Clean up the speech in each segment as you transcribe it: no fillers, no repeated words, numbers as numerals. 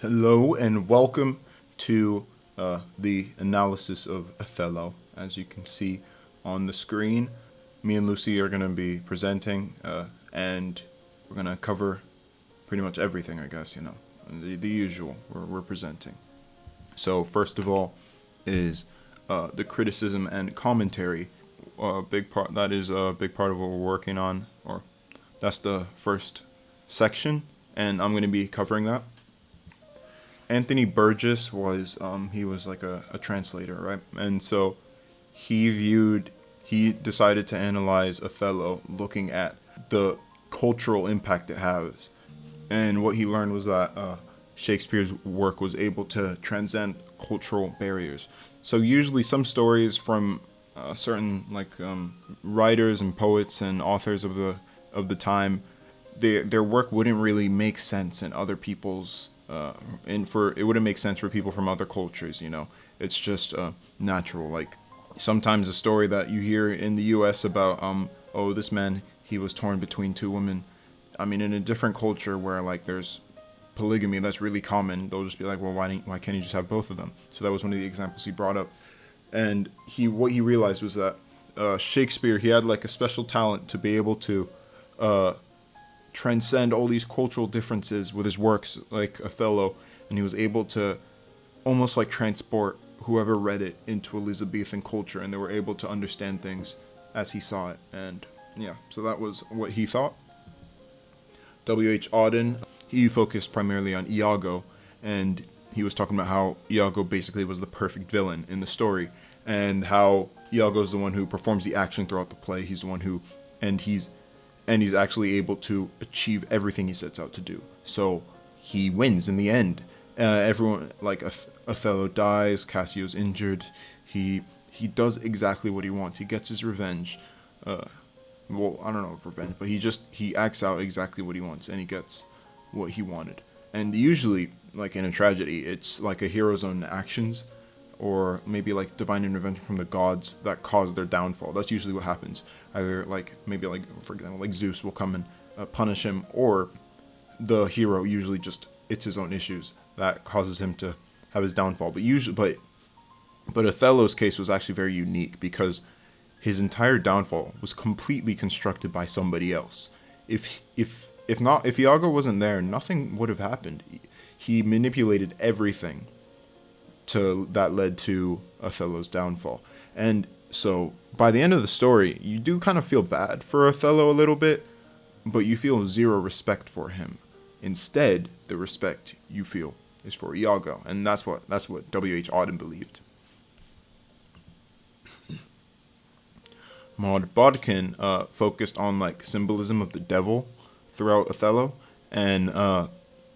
Hello and welcome to the analysis of Othello. As you can see on the screen, me and Lucy are going to be presenting, and we're going to cover pretty much everything, I guess, the usual we're presenting. So, first of all, is the criticism and commentary. That is a big part of what we're working on, or that's the first section, and I'm going to be covering that. Anthony Burgess was he was like a translator, right? And so he decided to analyze Othello looking at the cultural impact it has. And what he learned was that Shakespeare's work was able to transcend cultural barriers. So usually some stories from certain writers and poets and authors of the time, their work wouldn't really make sense in other people's it wouldn't make sense for people from other cultures. It's just natural. Like sometimes a story that you hear in the U.S. about this man, he was torn between two women. I mean, in a different culture where like there's polygamy that's really common, they'll just be like, well, why can't he just have both of them? So that was one of the examples he brought up. And what he realized was that Shakespeare, he had like a special talent to be able to transcend all these cultural differences with his works, like Othello, and he was able to almost like transport whoever read it into Elizabethan culture, and they were able to understand things as he saw it. And yeah, so that was what he thought. W.H. Auden, he focused primarily on Iago, and he was talking about how Iago basically was the perfect villain in the story, and how Iago is the one who performs the action throughout the play. He's the one who, and he's actually able to achieve everything he sets out to do. So he wins in the end. Everyone, like Othello dies, Cassio's injured. He does exactly what he wants. He gets his revenge. Well, I don't know if revenge, but he acts out exactly what he wants, and he gets what he wanted. And usually, like in a tragedy, it's like a hero's own actions, or maybe like divine intervention from the gods that cause their downfall. That's usually what happens. Either for example, like Zeus will come and punish him, or the hero usually just it's his own issues that causes him to have his downfall. But Othello's case was actually very unique because his entire downfall was completely constructed by somebody else. If Iago wasn't there, nothing would have happened. He manipulated everything that led to Othello's downfall. And so by the end of the story, you do kind of feel bad for Othello a little bit, but you feel zero respect for him. Instead, the respect you feel is for Iago, and that's what W.H. Auden believed. Maud Bodkin focused on like symbolism of the devil throughout Othello, and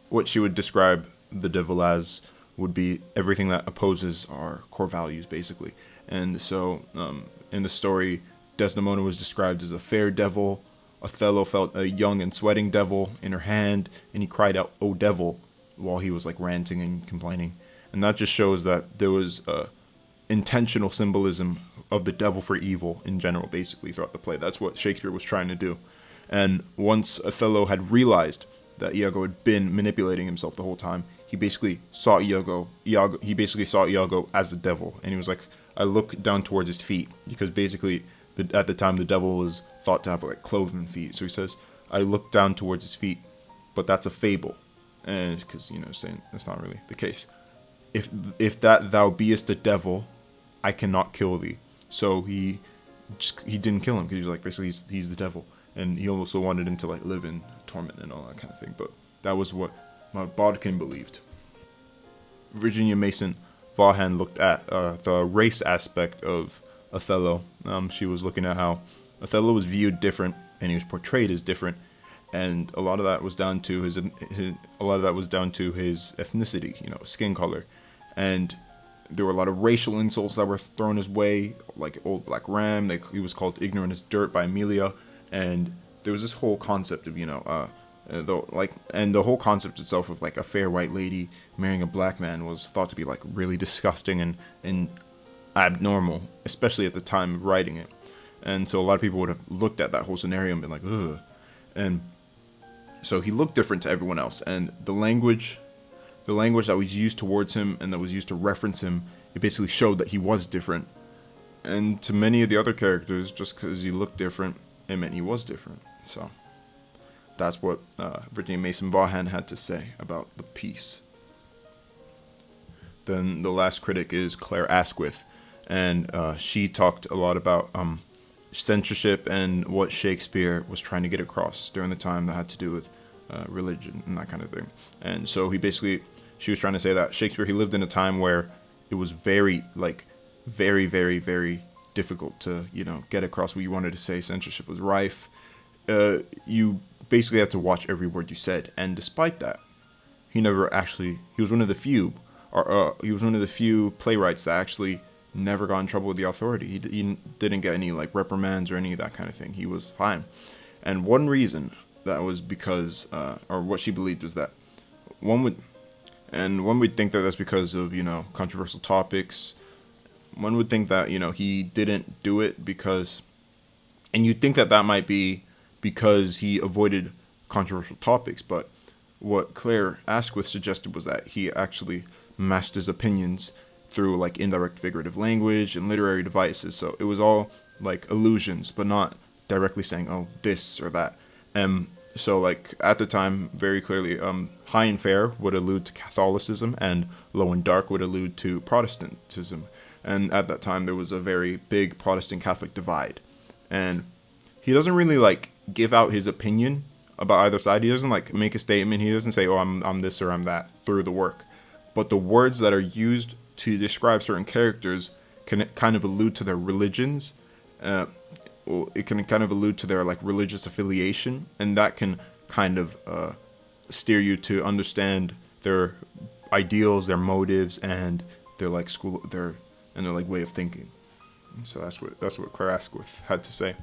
what she would describe the devil as would be everything that opposes our core values, basically. And so, in the story, Desdemona was described as a fair devil. Othello felt a young and sweating devil in her hand, and he cried out, "O devil," while he was like ranting and complaining. And that just shows that there was intentional symbolism of the devil for evil in general, basically, throughout the play. That's what Shakespeare was trying to do. And once Othello had realized that Iago had been manipulating himself the whole time, he basically saw Iago as the devil, and he was like, I look down towards his feet, because basically at the time the devil was thought to have like cloven feet. So he says, I look down towards his feet, but that's a fable, and because saying that's not really the case. If that thou beest a devil, I cannot kill thee. So he didn't kill him because he was like basically he's the devil, and he also wanted him to like live in torment and all that kind of thing. But that was what Bodkin believed. Virginia Mason Vaughan looked at the race aspect of Othello. She was looking at how Othello was viewed different and he was portrayed as different, and a lot of that was down to his ethnicity, skin color, and there were a lot of racial insults that were thrown his way, like old black ram. He was called ignorant as dirt by Amelia, and there was this whole concept of the whole concept itself of like a fair white lady marrying a black man was thought to be like really disgusting and abnormal, especially at the time of writing it. And so a lot of people would have looked at that whole scenario and been like, ugh. And so he looked different to everyone else, and the language the language that was used towards him and that was used to reference him, it basically showed that he was different. And to many of the other characters, just because he looked different, it meant he was different. So that's what Virginia Mason Vaughan had to say about the piece. Then the last critic is Claire Asquith, and she talked a lot about censorship and what Shakespeare was trying to get across during the time that had to do with religion and that kind of thing. And so she was trying to say that Shakespeare, he lived in a time where it was very, very, very difficult to, get across what you wanted to say. Censorship was rife. You basically had to watch every word you said. And despite that, he was one of the few playwrights that actually never got in trouble with the authority. He didn't get any reprimands or any of that kind of thing. He was fine. And one reason that was because, or what she believed was that one would think that that's because of, controversial topics. One would think that, he didn't do it because, and you'd think that might be because he avoided controversial topics. But what Claire Asquith suggested was that he actually masked his opinions through indirect figurative language and literary devices. So it was all allusions, but not directly saying, oh, this or that. So at the time, very clearly, high and fair would allude to Catholicism, and low and dark would allude to Protestantism. And at that time, there was a very big Protestant Catholic divide. And he doesn't really give out his opinion about either side. He doesn't make a statement. He doesn't say, oh, I'm this or I'm that through the work. But the words that are used to describe certain characters can kind of allude to their religions. It can kind of allude to their religious affiliation, and that can kind of steer you to understand their ideals, their motives, and their way of thinking. And so that's what Claire Asquith had to say.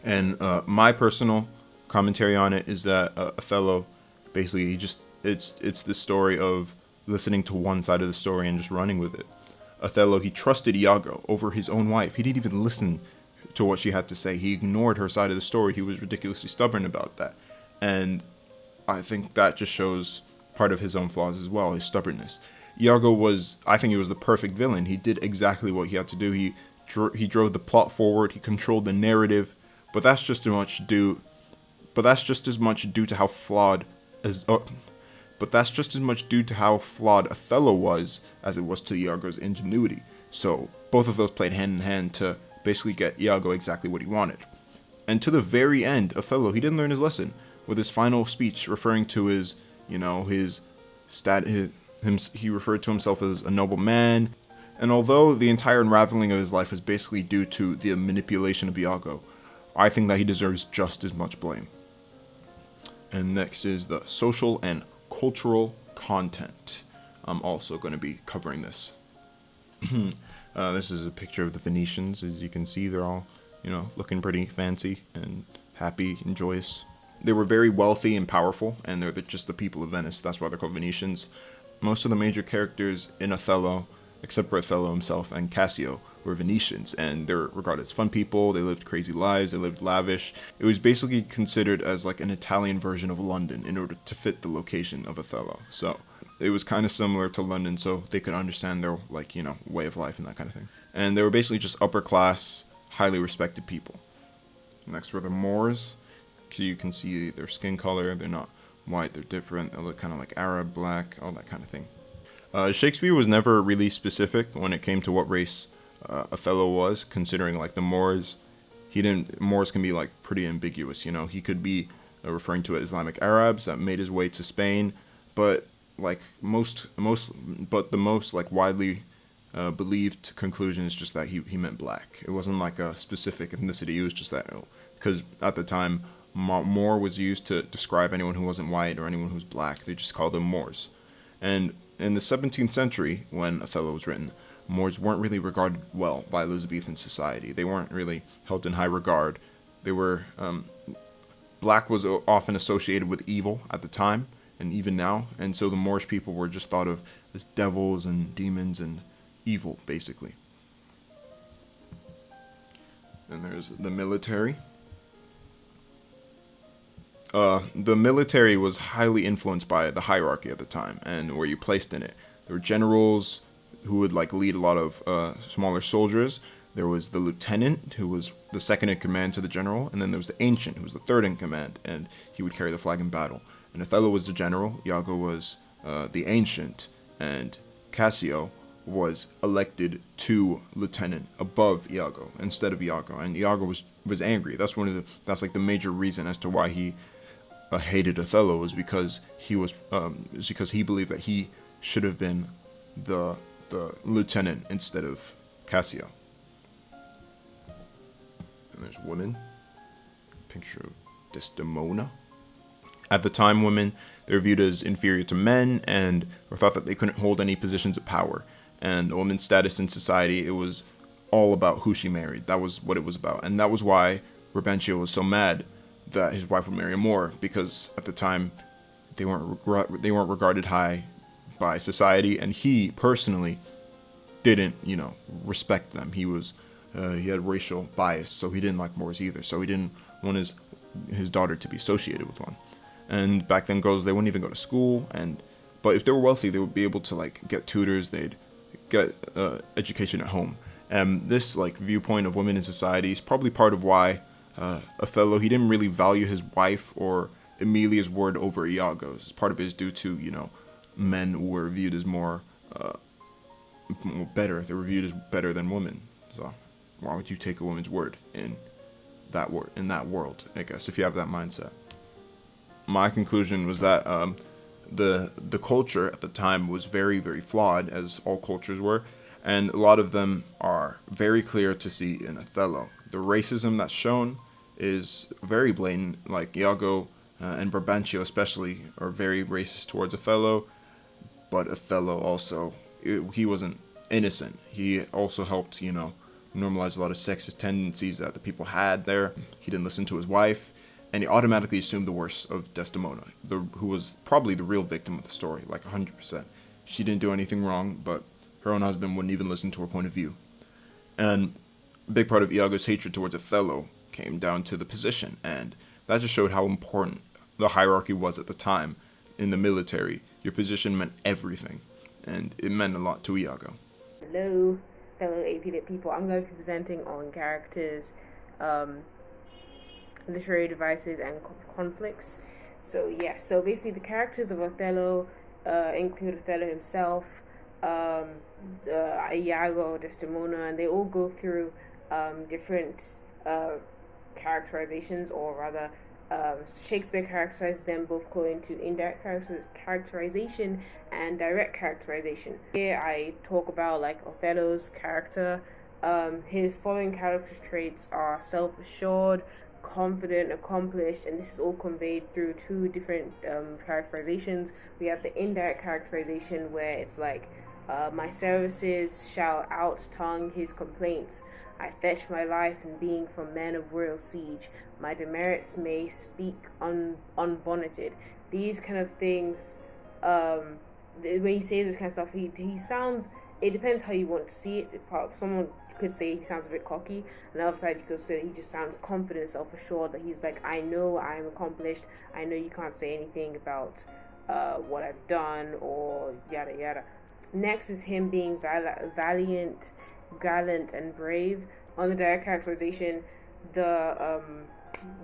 And my personal commentary on it is that Othello, basically, it's the story of listening to one side of the story and just running with it. Othello, he trusted Iago over his own wife. He didn't even listen to what she had to say. He ignored her side of the story. He was ridiculously stubborn about that. And I think that just shows part of his own flaws as well, his stubbornness. Iago I think he was the perfect villain. He did exactly what he had to do. He drove the plot forward. He controlled the narrative. But that's just as much due to how flawed Othello was as it was to Iago's ingenuity. So both of those played hand in hand to basically get Iago exactly what he wanted. And to the very end, Othello, he didn't learn his lesson, with his final speech referring to his he referred to himself as a noble man. And although the entire unraveling of his life is basically due to the manipulation of Iago, I think that he deserves just as much blame. And next is the social and cultural content. I'm also going to be covering this. This is a picture of the Venetians. As you can see, they're all, looking pretty fancy and happy and joyous. They were very wealthy and powerful, and they're just the people of Venice. That's why they're called Venetians. Most of the major characters in Othello, except for Othello himself and Cassio, were Venetians, and they're regarded as fun people. They lived crazy lives. They lived lavish. It was basically considered as an Italian version of London in order to fit the location of Othello. So it was kind of similar to London, so they could understand their way of life and that kind of thing. And they were basically just upper class, highly respected people. Next were the Moors. You can see their skin color. They're not white. They're different. They look kind of like Arab, black, all that kind of thing. Shakespeare was never really specific when it came to what race Othello was, considering the Moors. Moors can be pretty ambiguous. He could be referring to Islamic Arabs that made his way to Spain, but the most widely believed conclusion is just that he meant black. It wasn't a specific ethnicity. It was just that, because at the time, Moor was used to describe anyone who wasn't white or anyone who's black. They just called them Moors. And in the 17th century, when Othello was written, Moors weren't really regarded well by Elizabethan society. They weren't really held in high regard. They were black was often associated with evil at the time and even now, and so the Moorish people were just thought of as devils and demons and evil, basically. Then there's the military. The military was highly influenced by the hierarchy at the time and where you placed in it. There were generals who would like lead a lot of smaller soldiers. There was the lieutenant, who was the second in command to the general, and then there was the ancient, who was the third in command, and he would carry the flag in battle. And Othello was the general, Iago was the ancient, and Cassio was elected to lieutenant above Iago instead of Iago, and Iago was angry. That's like the major reason as to why he hated Othello, was because he believed that he should have been the lieutenant instead of Cassio. And there's women. Picture of Desdemona. At the time, women, they were viewed as inferior to men and were thought that they couldn't hold any positions of power. And a woman's status in society, it was all about who she married. That was what it was about. And that was why Brabantio was so mad that his wife would marry more, because at the time they weren't regarded high by society, and he personally didn't, respect them. He had racial bias, so he didn't like Moors either. So he didn't want his daughter to be associated with one. And back then, girls, they wouldn't even go to school. But if they were wealthy, they would be able to like get tutors. They'd get education at home. And this like viewpoint of women in society is probably part of why Othello, he didn't really value his wife or Emilia's word over Iago's. It's part of it is due to men who were viewed as more better. They were viewed as better than women. So why would you take a woman's word in that world? I guess if you have that mindset. My conclusion was that the culture at the time was very, very flawed, as all cultures were, and a lot of them are very clear to see in Othello. The racism that's shown is very blatant. Like Iago and Brabantio especially are very racist towards Othello, but Othello also, he wasn't innocent. He also helped, normalize a lot of sexist tendencies that the people had there. He didn't listen to his wife, and he automatically assumed the worst of Desdemona, who was probably the real victim of the story, like 100%. She didn't do anything wrong, but her own husband wouldn't even listen to her point of view. And a big part of Iago's hatred towards Othello came down to the position, and that just showed how important the hierarchy was at the time in the military. Your position meant everything, and it meant a lot to Iago. Hello, fellow AP people. I'm going to be presenting on characters, literary devices, and conflicts. So basically the characters of Othello include Othello himself, Iago, Desdemona, and they all go through different characterizations, or rather Shakespeare characterizes them both according to indirect characterization and direct characterization. Here I talk about like Othello's character. His following character traits are self-assured, confident, accomplished, and this is all conveyed through two different characterizations. We have the indirect characterization, where it's like, my services shall out-tongue his complaints. I fetch my life and being from men of royal siege. My demerits may speak unbonneted. These kind of things, when he says this kind of stuff, he sounds, it depends how you want to see it. Someone could say he sounds a bit cocky, and the other side you could say he just sounds confident, self-assured, that he's like, I know I'm accomplished, I know you can't say anything about what I've done, or yada yada. Next is him being valiant, gallant, and brave. On the direct characterization, the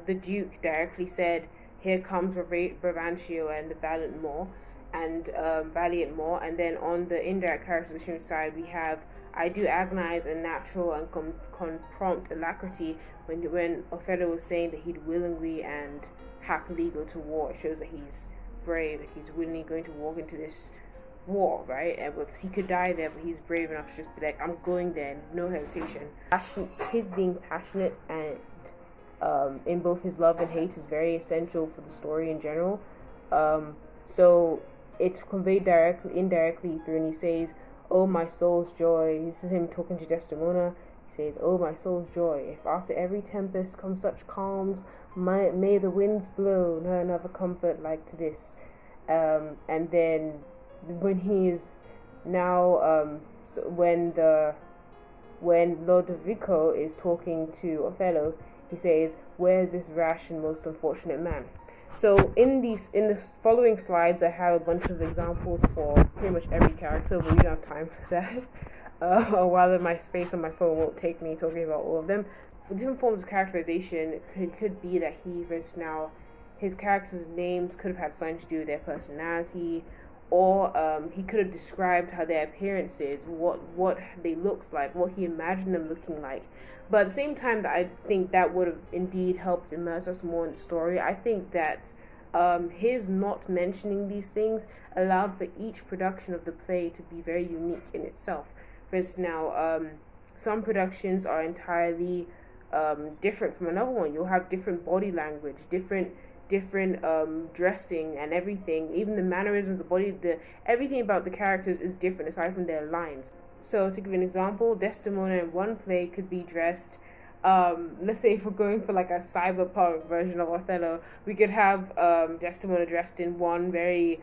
Duke directly said, "Here comes Brabantio and the valiant Moor," and valiant Moor. And then on the indirect characterization side, we have, "I do agonize a natural and prompt alacrity." When Othello was saying that he'd willingly and happily go to war, it shows that he's brave, that he's willingly going to walk into this war, right? And he could die there, but he's brave enough to just be like, I'm going there, no hesitation. His being passionate and in both his love and hate is very essential for the story in general. So it's conveyed indirectly through, and he says, "Oh my soul's joy." This is him talking to Desdemona. He says, "Oh my soul's joy, if after every tempest come such calms, may the winds blow, no another comfort like to this." And then when he is now, when Lodovico is talking to Othello, he says, "Where is this rash and most unfortunate man?" So in the following slides, I have a bunch of examples for pretty much every character, but we don't have time for that. Or rather, my space on my phone won't take me talking about all of them. For different forms of characterization, it could be that his characters' names could have had something to do with their personality, or he could have described how their appearance is, what they looks like, what he imagined them looking like. But at the same time, that I think that would have indeed helped immerse us more in the story. I think that his not mentioning these things allowed for each production of the play to be very unique in itself. For instance, now some productions are entirely different from another one. You'll have different body language, different dressing and everything. Even the mannerisms of the body, everything about the characters is different aside from their lines. So to give an example, Desdemona in one play could be dressed, let's say if we're going for like a cyberpunk version of Othello, we could have Desdemona dressed in one very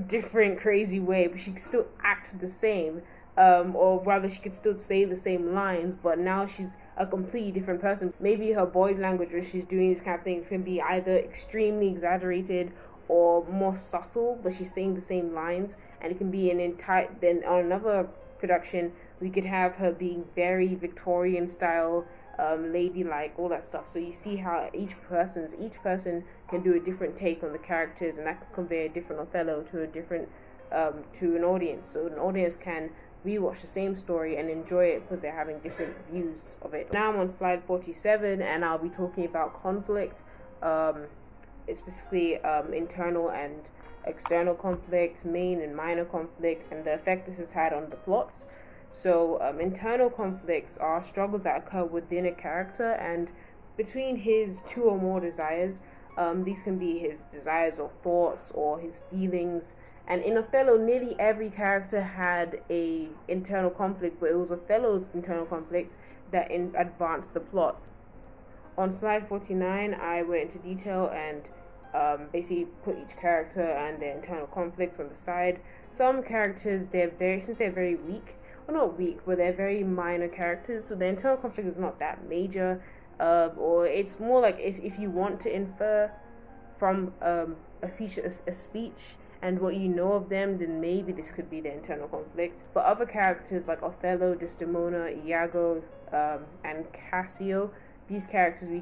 different, crazy way, but she could still act the same. Or rather, she could still say the same lines, but now she's a completely different person. Maybe her body language when she's doing these kind of things can be either extremely exaggerated or more subtle, but she's saying the same lines, and it can be an entire. Then on another production, we could have her being very Victorian style, ladylike, all that stuff. So you see how each person can do a different take on the characters, and that can convey a different Othello to a different to an audience. So an audience can rewatch the same story and enjoy it because they're having different views of it. Now I'm on slide 47, and I'll be talking about conflict, specifically internal and external conflict, main and minor conflict, and the effect this has had on the plots. So internal conflicts are struggles that occur within a character and between his two or more desires. These can be his desires or thoughts or his feelings. And in Othello, nearly every character had a internal conflict, but it was Othello's internal conflicts that advanced the plot. On slide 49, I went into detail and basically put each character and their internal conflicts on the side. Some characters, since they're very weak, well, not weak, but they're very minor characters, so the internal conflict is not that major, or it's more like if you want to infer from a speech and what you know of them, then maybe this could be their internal conflict. But other characters like Othello, Desdemona, Iago, and Cassio, these characters we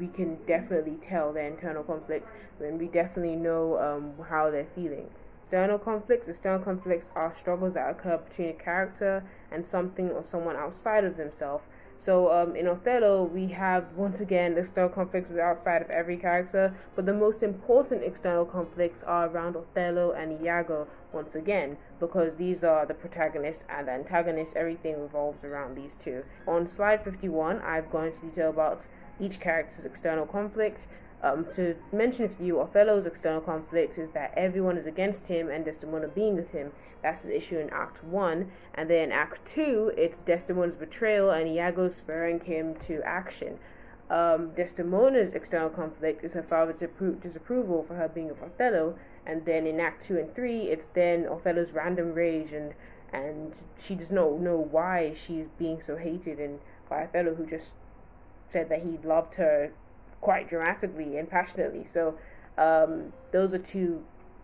can definitely tell their internal conflicts, and we definitely know how they're feeling. External conflicts are struggles that occur between a character and something or someone outside of themselves. So in Othello, we have, once again, the external conflicts outside of every character, but the most important external conflicts are around Othello and Iago, once again, because these are the protagonists and the antagonists. Everything revolves around these two. On slide 51, I've gone into detail about each character's external conflict. To mention a few, Othello's external conflicts is that everyone is against him and Desdemona being with him. That's the issue in Act 1. And then in Act 2, it's Desdemona's betrayal and Iago spurring him to action. Desdemona's external conflict is her father's disapproval for her being with Othello. And then in Act 2 and 3, it's then Othello's random rage and she does not know why she's being so hated and by Othello, who just said that he loved her quite dramatically and passionately. So those are two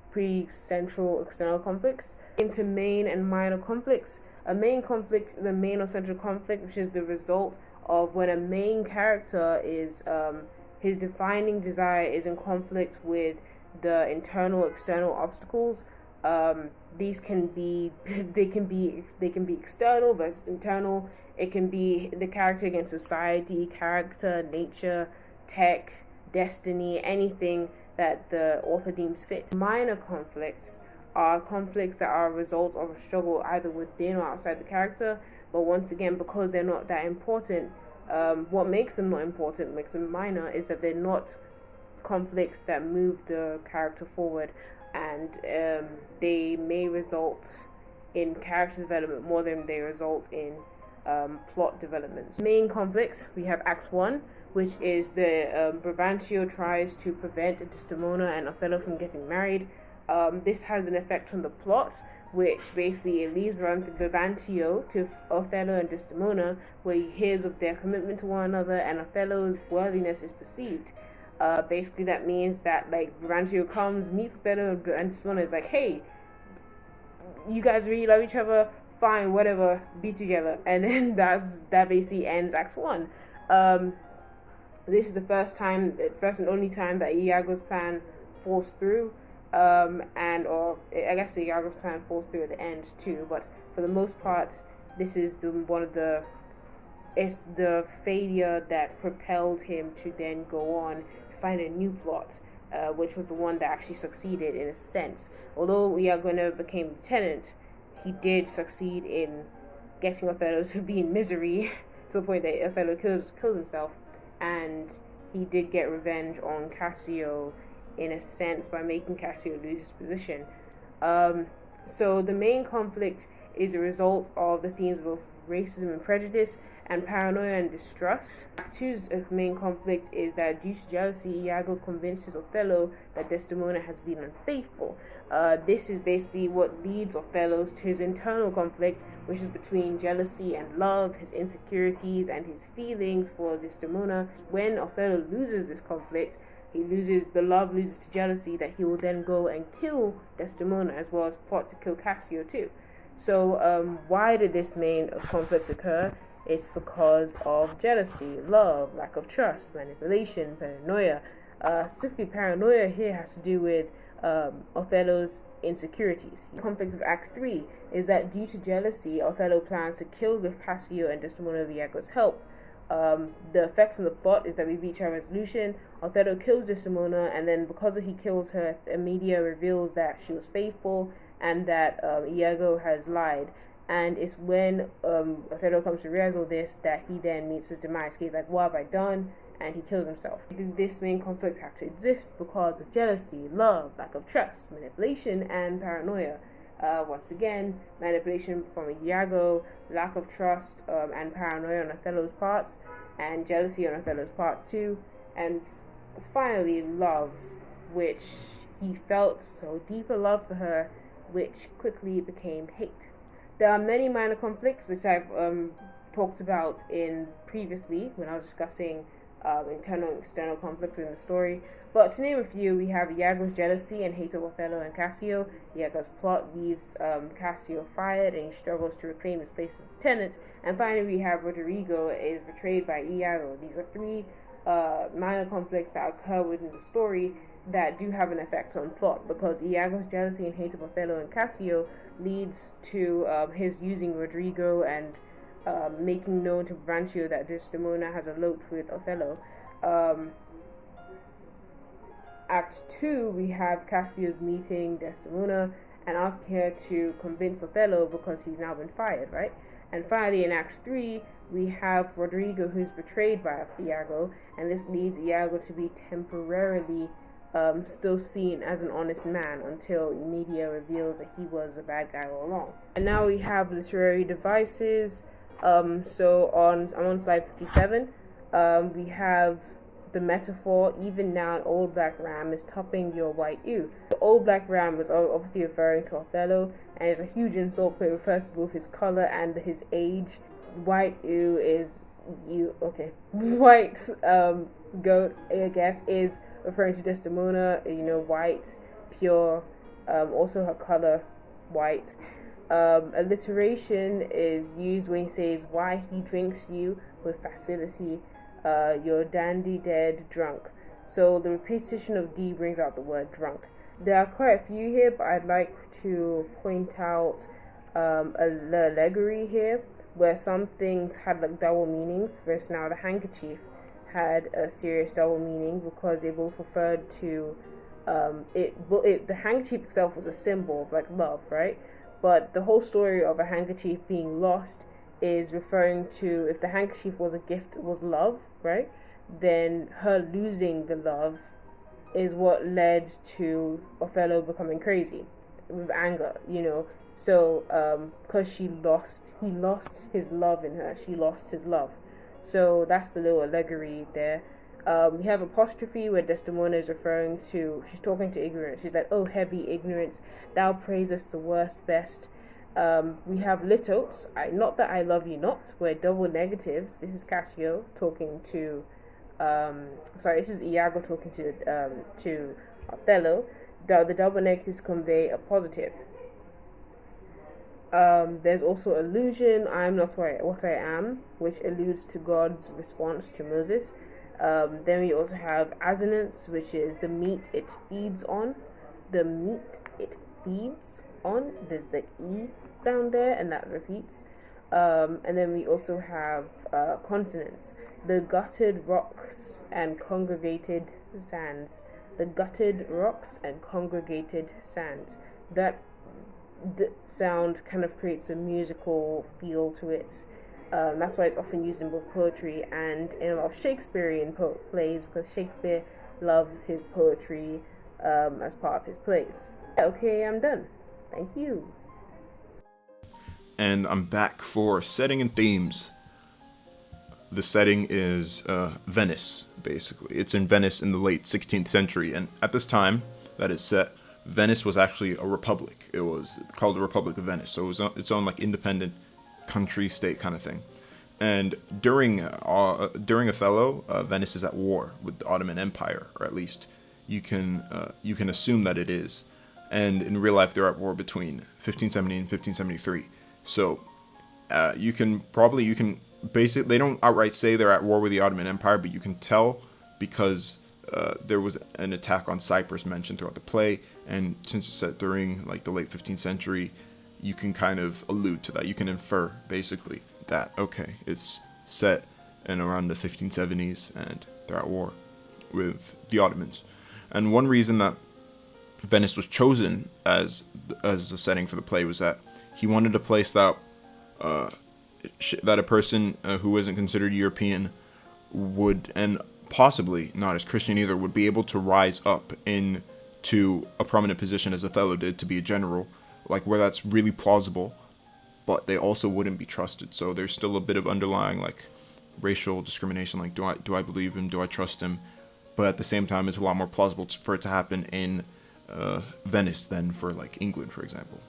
pretty central external conflicts. Into main and minor conflicts. A main conflict, the main or central conflict, which is the result of when a main character is his defining desire is in conflict with the internal external obstacles. These can be they can be external versus internal. It can be the character against society, character, nature, tech, destiny, anything that the author deems fit. Minor conflicts are conflicts that are a result of a struggle either within or outside the character, but once again, because they're not that important, what makes them not important, makes them minor, is that they're not conflicts that move the character forward, and they may result in character development more than they result in plot development. Main conflicts, we have Act 1, which is the Brabantio tries to prevent Desdemona and Othello from getting married. This has an effect on the plot, which basically leads Brabantio to Othello and Desdemona, where he hears of their commitment to one another and Othello's worthiness is perceived. Basically, that means that like Brabantio comes, meets Othello, and Desdemona is like, hey, you guys really love each other, fine, whatever, be together. And then that basically ends Act One. Um, this is the first and only time that Iago's plan falls through. And or I guess Iago's plan falls through at the end too. But for the most part, this is it's the failure that propelled him to then go on to find a new plot, which was the one that actually succeeded in a sense. Although Iago never became lieutenant, he did succeed in getting Othello to be in misery to the point that Othello kills himself, and he did get revenge on Cassio in a sense by making Cassio lose his position. So the main conflict is a result of the themes of both racism and prejudice, and paranoia and distrust. Act Two's main conflict is that due to jealousy, Iago convinces Othello that Desdemona has been unfaithful. This is basically what leads Othello to his internal conflict, which is between jealousy and love, his insecurities and his feelings for Desdemona. When Othello loses this conflict, the love loses to jealousy, that he will then go and kill Desdemona as well as plot to kill Cassio too. So why did this main conflict occur? It's because of jealousy, love, lack of trust, manipulation, paranoia. Specifically, paranoia here has to do with Othello's insecurities. The conflict of Act 3 is that due to jealousy, Othello plans to kill Cassio and Desdemona with Iago's help. The effects on the plot is that we reach our resolution. Othello kills Desdemona, and then because he kills her, the media reveals that she was faithful and that Iago has lied. And it's when Othello comes to realize all this that he then meets his demise. He's like, what have I done? And he kills himself. This main conflict has to exist because of jealousy, love, lack of trust, manipulation, and paranoia. Once again, manipulation from Iago, lack of trust and paranoia on Othello's part, and jealousy on Othello's part too. And finally, love, which he felt so deep a love for her, which quickly became hate. There are many minor conflicts which I've talked about in previously when I was discussing internal and external conflicts in the story. But to name a few, we have Iago's jealousy and hate of Othello and Cassio. Iago's plot leaves Cassio fired and he struggles to reclaim his place as lieutenant. And finally, we have Roderigo is betrayed by Iago. These are three minor conflicts that occur within the story that do have an effect on plot, because Iago's jealousy and hate of Othello and Cassio leads to his using Roderigo and making known to Brabantio that Desdemona has eloped with Othello. Act 2, we have Cassio's meeting Desdemona and asking her to convince Othello because he's now been fired, right? And finally, in Act 3, we have Roderigo who's betrayed by Iago, and this leads Iago to be temporarily still seen as an honest man until media reveals that he was a bad guy all along. And now we have literary devices. So I'm on slide 57. We have the metaphor, even now an old black ram is topping your white ewe. The old black ram was obviously referring to Othello, and it's a huge insult, but it refers to both his color and his age. White ewe is white goat, I guess, is referring to Desdemona, white, pure, also her color, white. Alliteration is used when he says, why he drinks you with facility, you're dandy dead drunk. So the repetition of D brings out the word drunk. There are quite a few here, but I'd like to point out the allegory here, where some things had like double meanings. Versus now the handkerchief had a serious double meaning because they both referred to the handkerchief itself was a symbol of like love, right? But the whole story of a handkerchief being lost is referring to, if the handkerchief was a gift, was love, right? Then her losing the love is what led to Othello becoming crazy with anger, So, because he lost his love in her. She lost his love. So that's the little allegory there. We have apostrophe where Desdemona is referring to, she's talking to ignorance. She's like, oh, heavy ignorance, thou praisest the worst best. We have litos, not that I love you not, where double negatives. This is Cassio talking to Sorry, this is Iago talking to Othello. The double negatives convey a positive. There's also allusion, I am not what I am, which alludes to God's response to Moses. Then we also have assonance, which is the meat it feeds on. The meat it feeds on. There's the E sound there, and that repeats. And then we also have consonants. The gutted rocks and congregated sands. The gutted rocks and congregated sands. That sound kind of creates a musical feel to it. That's why it's often used in both poetry and in a lot of Shakespearean plays, because Shakespeare loves his poetry as part of his plays. Okay, I'm done. Thank you. And I'm back for setting and themes. The setting is Venice, basically. It's in Venice in the late 16th century, and at this time that is set, Venice was actually a republic. It was called the Republic of Venice, so it was its own like independent country, state kind of thing. And during Othello, Venice is at war with the Ottoman Empire, or at least you can assume that it is. And in real life, they're at war between 1570 and 1573. So you can basically, they don't outright say they're at war with the Ottoman Empire, but you can tell because there was an attack on Cyprus mentioned throughout the play, and since it's set during like the late 15th century, you can kind of allude to that. You can infer basically that okay, it's set in around the 1570s and they're at war with the Ottomans. And one reason that Venice was chosen as a setting for the play was that he wanted a place that that a person who isn't considered European would, and possibly not as Christian either, would be able to rise up into a prominent position as Othello did, to be a general, like where that's really plausible, but they also wouldn't be trusted. So there's still a bit of underlying like racial discrimination, like do I believe him, do I trust him? But at the same time, it's a lot more plausible for it to happen in Venice than for like England, for example.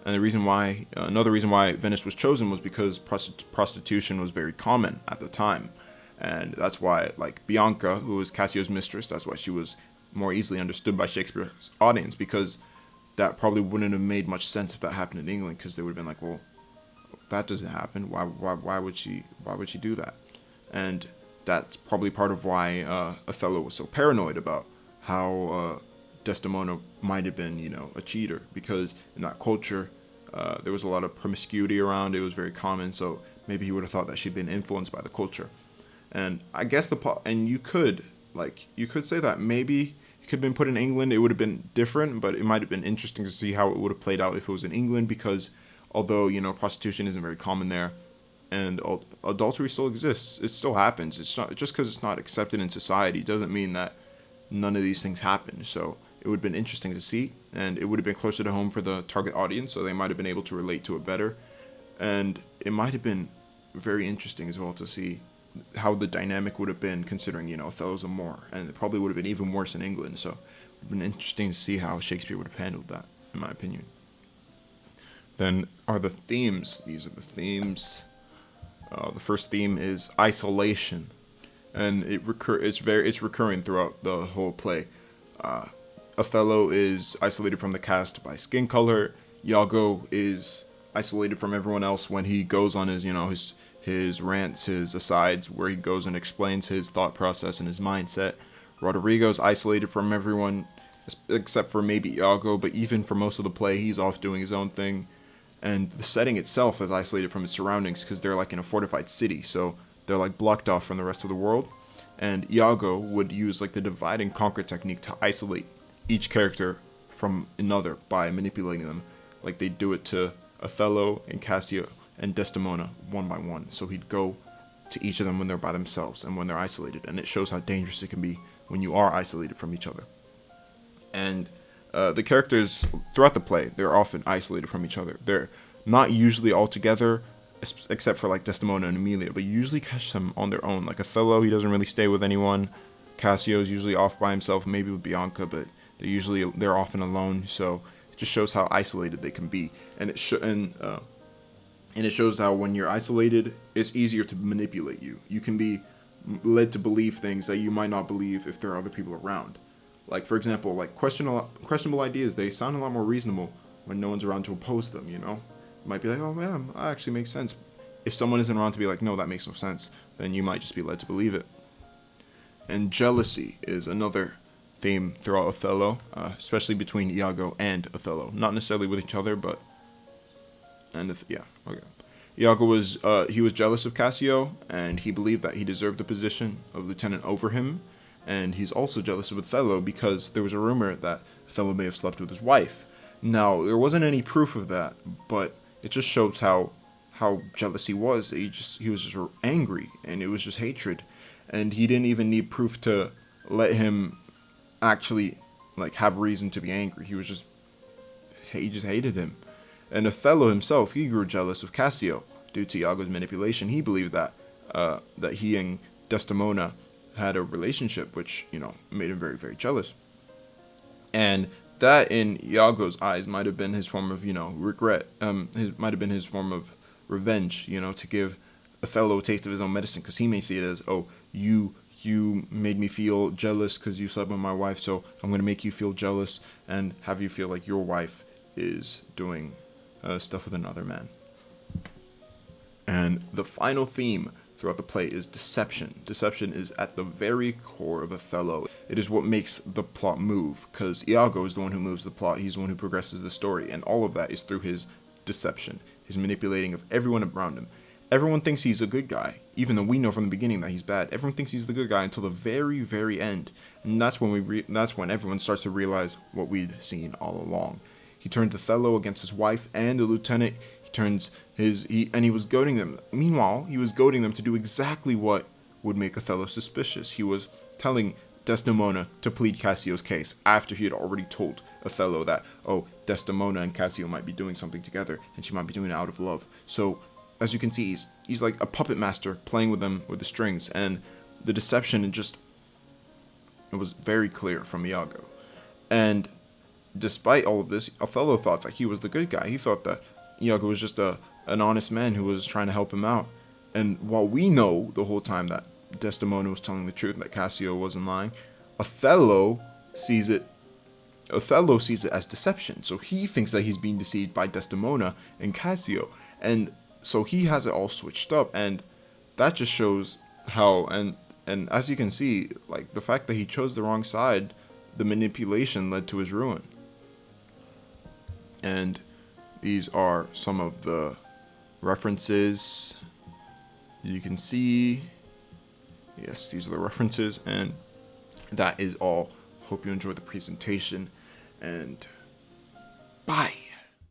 And another reason why Venice was chosen was because prostitution was very common at the time. And that's why, like, Bianca, who was Cassio's mistress, that's why she was more easily understood by Shakespeare's audience, because that probably wouldn't have made much sense if that happened in England, because they would have been like, well, that doesn't happen. Why would she do that? And that's probably part of why Othello was so paranoid about how Desdemona might have been, a cheater, because in that culture, there was a lot of promiscuity around. It was very common, so maybe he would have thought that she'd been influenced by the culture. And I guess you could say that maybe it could have been put in England. It would have been different, but it might have been interesting to see how it would have played out if it was in England, because although, prostitution isn't very common there, and adultery still exists, it still happens. It's not just because it's not accepted in society doesn't mean that none of these things happen. So it would have been interesting to see, and it would have been closer to home for the target audience, so they might have been able to relate to it better. And it might have been very interesting as well to see how the dynamic would have been, considering, Othello's a Moor, and it probably would have been even worse in England. So it would have been interesting to see how Shakespeare would have handled that, in my opinion. Then are the themes. These are the themes. The first theme is isolation, and it's recurring throughout the whole play. Othello is isolated from the cast by skin color. Iago is isolated from everyone else when he goes on his rants, his asides, where he goes and explains his thought process and his mindset. Roderigo's isolated from everyone except for maybe Iago, but even for most of the play, he's off doing his own thing. And the setting itself is isolated from its surroundings because they're like in a fortified city, so they're like blocked off from the rest of the world. And Iago would use like the divide and conquer technique to isolate each character from another by manipulating them, like they do it to Othello and Cassio and Desdemona one by one. So he'd go to each of them when they're by themselves and when they're isolated, and it shows how dangerous it can be when you are isolated from each other. And the characters throughout the play, they're often isolated from each other. They're not usually all together, except for like Desdemona and Emilia, but you usually catch them on their own. Like Othello, he doesn't really stay with anyone. Cassio's usually off by himself, maybe with Bianca, but they're often alone. So it just shows how isolated they can be, and it shows how when you're isolated, it's easier to manipulate you. You can be led to believe things that you might not believe if there are other people around. Like, for example, like questionable ideas, they sound a lot more reasonable when no one's around to oppose them, you know? You might be like, oh man, that actually makes sense. If someone isn't around to be like, no, that makes no sense, then you might just be led to believe it. And jealousy is another theme throughout Othello, especially between Iago and Othello. Not necessarily with each other, but yeah, okay. Iago was he was jealous of Cassio, and he believed that he deserved the position of lieutenant over him. And he's also jealous of Othello because there was a rumor that Othello may have slept with his wife. Now there wasn't any proof of that, but it just shows how jealous he was. He was just angry, and it was just hatred, and he didn't even need proof to let him actually like have reason to be angry. He just hated him. And Othello himself, he grew jealous of Cassio due to Iago's manipulation. He believed that that he and Desdemona had a relationship, which made him very, very jealous. And that, in Iago's eyes, might have been his form of regret. It might have been his form of revenge. To give Othello a taste of his own medicine, because he may see it as, oh, you made me feel jealous because you slept with my wife, so I'm going to make you feel jealous and have you feel like your wife is doing stuff with another man. And the final theme throughout the play is deception. Deception is at the very core of Othello. It is what makes the plot move, because Iago is the one who moves the plot. He's the one who progresses the story, and all of that is through his deception, his manipulating of everyone around him. Everyone thinks he's a good guy, even though we know from the beginning that he's bad. Everyone thinks he's the good guy until the very, very end, and that's when everyone starts to realize what we'd seen all along. He turned Othello against his wife and the lieutenant. He was goading them. Meanwhile, he was goading them to do exactly what would make Othello suspicious. He was telling Desdemona to plead Cassio's case after he had already told Othello that, oh, Desdemona and Cassio might be doing something together, and she might be doing it out of love. So, as you can see, he's like a puppet master playing with them with the strings, and the deception it was very clear from Iago. And despite all of this, Othello thought that he was the good guy. He thought that Iago was just an honest man who was trying to help him out. And while we know the whole time that Desdemona was telling the truth and that Cassio wasn't lying, Othello sees it as deception. So he thinks that he's being deceived by Desdemona and Cassio. And so he has it all switched up. And that just shows how, and as you can see, like the fact that he chose the wrong side, the manipulation led to his ruin. And these are some of the references you can see. Yes, these are the references, and that is all. Hope you enjoyed the presentation, and bye.